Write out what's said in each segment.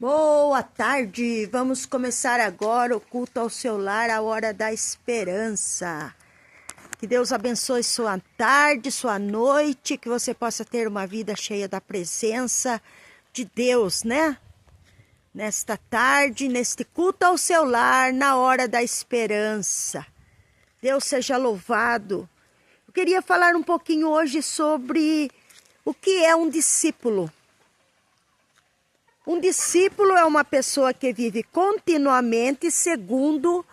Boa tarde, vamos começar agora o culto ao seu lar, a hora da esperança. Que Deus abençoe sua tarde, sua noite, que você possa ter uma vida cheia da presença de Deus, né? Nesta tarde, neste culto ao seu lar, na hora da esperança. Deus seja louvado. Eu queria falar um pouquinho hoje sobre o que é um discípulo. Um discípulo é uma pessoa que vive continuamente segundo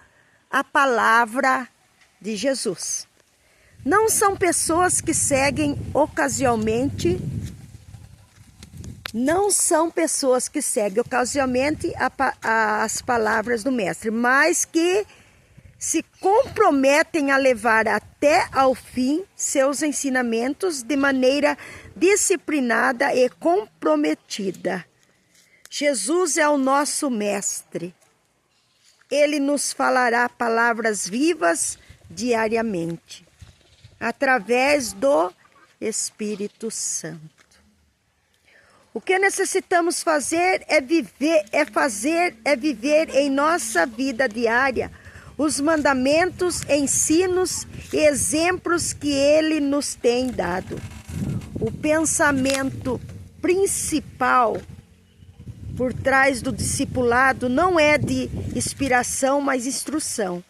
a palavra de Jesus. Não são pessoas que seguem ocasionalmente, as palavras do mestre, mas que se comprometem a levar até ao fim seus ensinamentos de maneira disciplinada e comprometida. Jesus é o nosso mestre. Ele nos falará palavras vivas diariamente, através do Espírito Santo. O que necessitamos fazer é viver em nossa vida diária os mandamentos, ensinos e exemplos que ele nos tem dado. O pensamento principal por trás do discipulado não é de inspiração, mas instrução.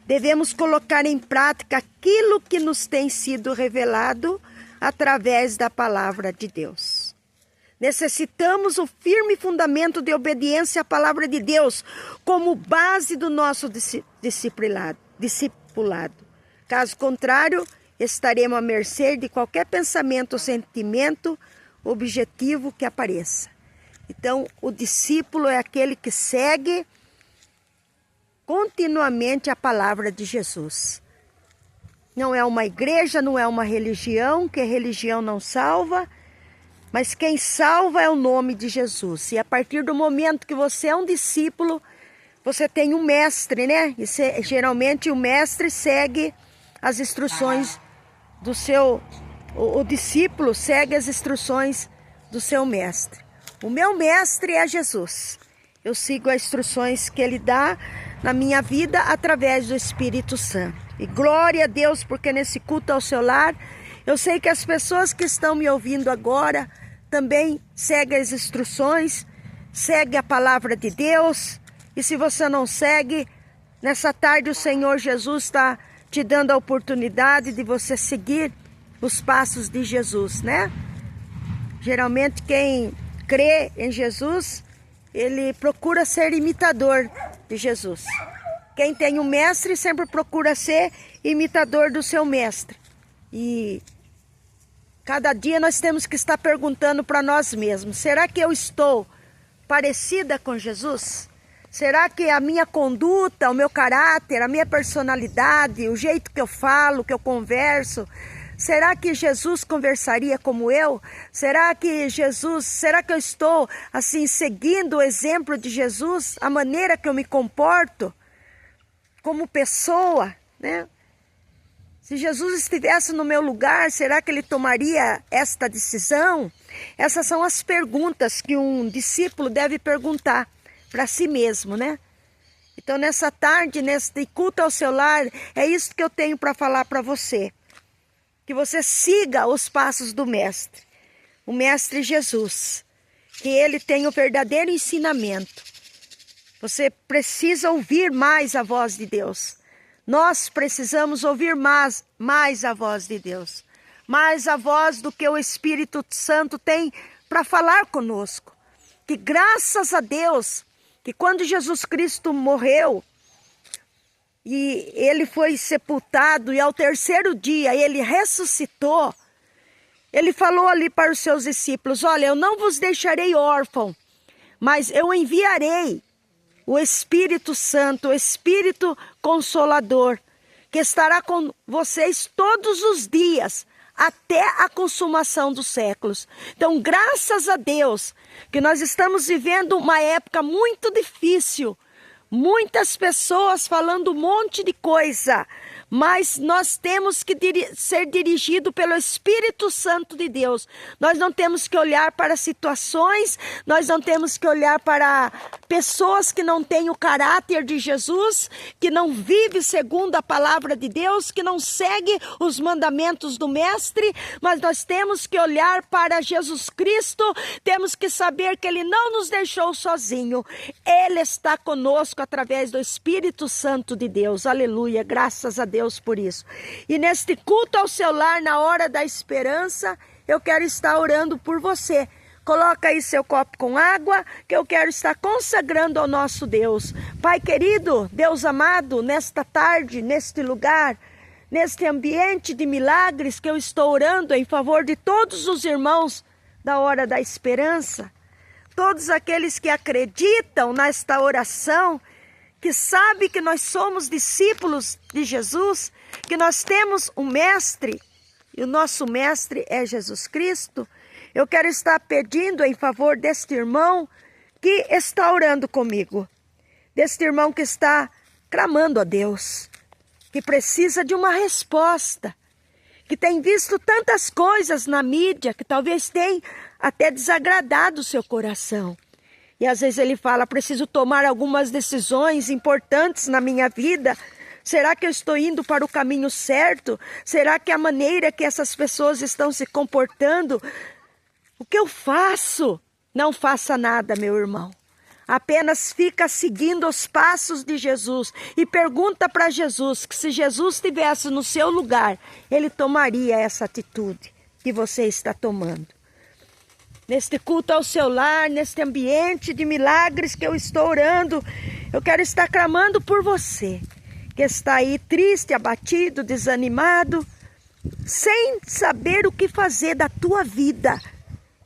Devemos colocar em prática aquilo que nos tem sido revelado através da palavra de Deus. Necessitamos o firme fundamento de obediência à palavra de Deus como base do nosso discipulado. Caso contrário, estaremos à mercê de qualquer pensamento ou sentimento objetivo que apareça. Então, o discípulo é aquele que segue continuamente a palavra de Jesus. Não é uma igreja, não é uma religião, que a religião não salva, mas quem salva é o nome de Jesus. E a partir do momento que você é um discípulo, você tem um mestre, né? E geralmente o mestre segue as instruções do seu... O discípulo segue as instruções do seu mestre. O meu mestre é Jesus. Eu sigo as instruções que ele dá na minha vida através do Espírito Santo. E glória a Deus, porque nesse culto ao seu lar, eu sei que as pessoas que estão me ouvindo agora também seguem as instruções, seguem a palavra de Deus. E se você não segue, nessa tarde o Senhor Jesus está te dando a oportunidade de você seguir os passos de Jesus, né? Geralmente quem crê em Jesus, ele procura ser imitador de Jesus. Quem tem um mestre sempre procura ser imitador do seu mestre. E cada dia nós temos que estar perguntando para nós mesmos, será que eu estou parecida com Jesus? Será que a minha conduta, o meu caráter, a minha personalidade, o jeito que eu falo, que eu converso, será que Jesus conversaria como eu? Será que eu estou assim seguindo o exemplo de Jesus, a maneira que eu me comporto como pessoa, né? Se Jesus estivesse no meu lugar, será que ele tomaria esta decisão? Essas são as perguntas que um discípulo deve perguntar para si mesmo, né? Então nessa tarde, neste culto ao seu lar, é isso que eu tenho para falar para você. Que você siga os passos do mestre, o mestre Jesus, que ele tem o verdadeiro ensinamento. Você precisa ouvir mais a voz de Deus. Nós precisamos ouvir mais a voz de Deus, mais a voz do que o Espírito Santo tem para falar conosco. Que graças a Deus, que quando Jesus Cristo morreu, e ele foi sepultado e ao terceiro dia ele ressuscitou. Ele falou ali para os seus discípulos, olha, eu não vos deixarei órfão, mas eu enviarei o Espírito Santo, o Espírito Consolador, que estará com vocês todos os dias, até a consumação dos séculos. Então, graças a Deus, que nós estamos vivendo uma época muito difícil, muitas pessoas falando um monte de coisa, mas nós temos que ser dirigidos pelo Espírito Santo de Deus. Nós não temos que olhar para situações, nós não temos que olhar para pessoas que não têm o caráter de Jesus, que não vivem segundo a palavra de Deus, que não seguem os mandamentos do Mestre, mas nós temos que olhar para Jesus Cristo, temos que saber que Ele não nos deixou sozinho, Ele está conosco através do Espírito Santo de Deus. Aleluia, graças a Deus por isso. E neste culto ao seu lar, na hora da esperança, eu quero estar orando por você. Coloca aí seu copo com água, que eu quero estar consagrando ao nosso Deus. Pai querido, Deus amado, nesta tarde, neste lugar, neste ambiente de milagres que eu estou orando em favor de todos os irmãos da hora da esperança, todos aqueles que acreditam nesta oração, que sabe que nós somos discípulos de Jesus, que nós temos um mestre, e o nosso mestre é Jesus Cristo. Eu quero estar pedindo em favor deste irmão que está orando comigo, deste irmão que está clamando a Deus, que precisa de uma resposta, que tem visto tantas coisas na mídia, que talvez tenha até desagradado o seu coração. E às vezes ele fala, preciso tomar algumas decisões importantes na minha vida. Será que eu estou indo para o caminho certo? Será que a maneira que essas pessoas estão se comportando, o que eu faço? Não faça nada, meu irmão. Apenas fica seguindo os passos de Jesus e pergunta para Jesus que se Jesus estivesse no seu lugar, Ele tomaria essa atitude que você está tomando. Neste culto ao seu lar, neste ambiente de milagres que eu estou orando, eu quero estar clamando por você, que está aí triste, abatido, desanimado, sem saber o que fazer da tua vida.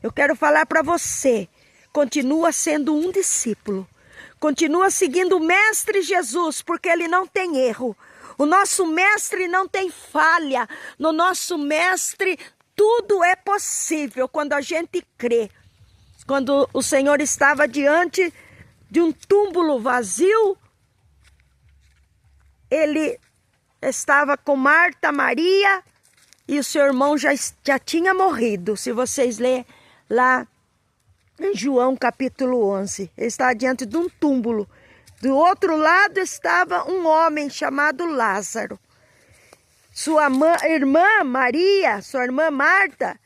Eu quero falar para você, continua sendo um discípulo, continua seguindo o Mestre Jesus, porque Ele não tem erro. O nosso Mestre não tem falha, no nosso Mestre tudo é possível quando a gente crê. Quando o Senhor estava diante de um túmulo vazio, Ele estava com Marta, Maria, e o seu irmão já tinha morrido. Se vocês lerem lá em João capítulo 11, ele estava diante de um túmulo. Do outro lado estava um homem chamado Lázaro. Sua irmã Maria, sua irmã Marta,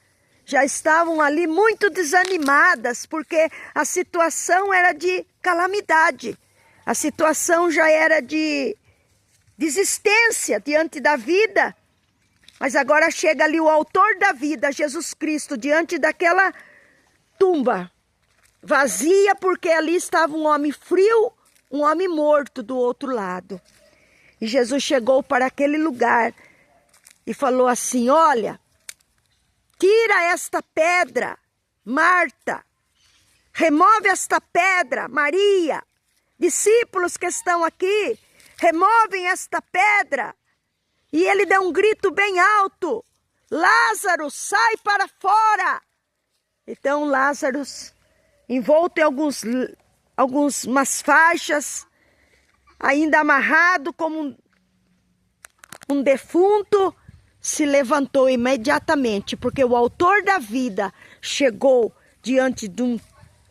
já estavam ali muito desanimadas, porque a situação era de calamidade. A situação já era de desistência diante da vida. Mas agora chega ali o autor da vida, Jesus Cristo, diante daquela tumba vazia, porque ali estava um homem frio, um homem morto do outro lado. E Jesus chegou para aquele lugar e falou assim, olha, tira esta pedra, Marta, remove esta pedra, Maria, discípulos que estão aqui, removem esta pedra. E ele deu um grito bem alto, Lázaro, sai para fora. Então Lázaro, envolto em algumas faixas, ainda amarrado como um defunto, se levantou imediatamente, porque o autor da vida chegou diante de um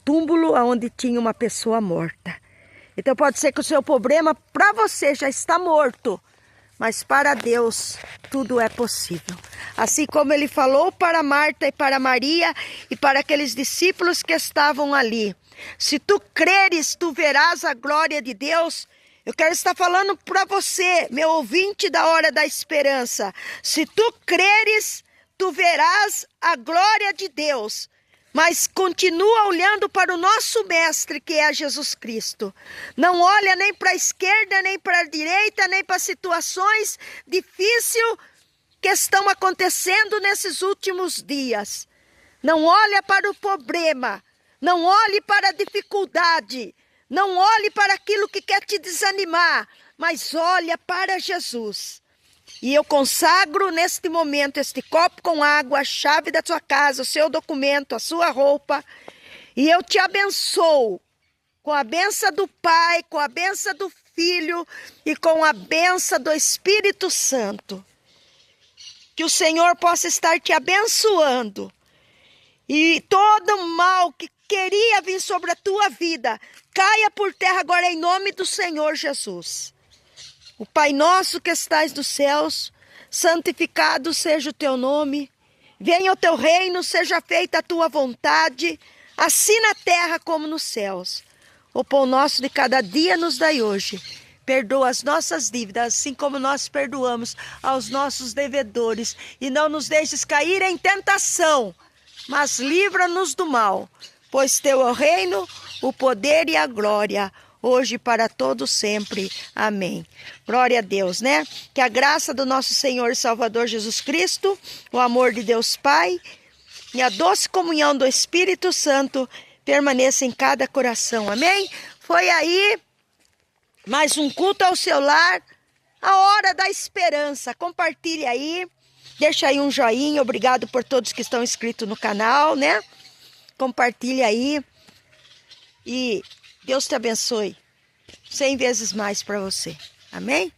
túmulo onde tinha uma pessoa morta. Então pode ser que o seu problema para você já está morto, mas para Deus tudo é possível. Assim como ele falou para Marta e para Maria e para aqueles discípulos que estavam ali. Se tu creres, tu verás a glória de Deus. Eu quero estar falando para você, meu ouvinte da hora da esperança. Se tu creres, tu verás a glória de Deus. Mas continua olhando para o nosso mestre, que é Jesus Cristo. Não olha nem para a esquerda, nem para a direita, nem para situações difíceis que estão acontecendo nesses últimos dias. Não olha para o problema, não olhe para a dificuldade, não olhe para aquilo que quer te desanimar, mas olha para Jesus. E eu consagro neste momento este copo com água, a chave da sua casa, o seu documento, a sua roupa. E eu te abençoo com a bênção do Pai, com a bênção do Filho e com a bênção do Espírito Santo. Que o Senhor possa estar te abençoando. E todo mal que queria vir sobre a tua vida, caia por terra agora em nome do Senhor Jesus. O Pai nosso que estais nos céus, santificado seja o teu nome. Venha o teu reino, seja feita a tua vontade, assim na terra como nos céus. O pão nosso de cada dia nos dai hoje. Perdoa as nossas dívidas, assim como nós perdoamos aos nossos devedores. E não nos deixes cair em tentação, mas livra-nos do mal. Pois teu é o reino, o poder e a glória, hoje e para todo sempre. Amém. Glória a Deus, né? Que a graça do nosso Senhor e Salvador Jesus Cristo, o amor de Deus Pai e a doce comunhão do Espírito Santo permaneça em cada coração. Amém? Foi aí mais um culto ao seu lar, a hora da esperança. Compartilhe aí, deixa aí um joinha. Obrigado por todos que estão inscritos no canal, né? Compartilhe aí e Deus te abençoe 100 vezes mais para você. Amém?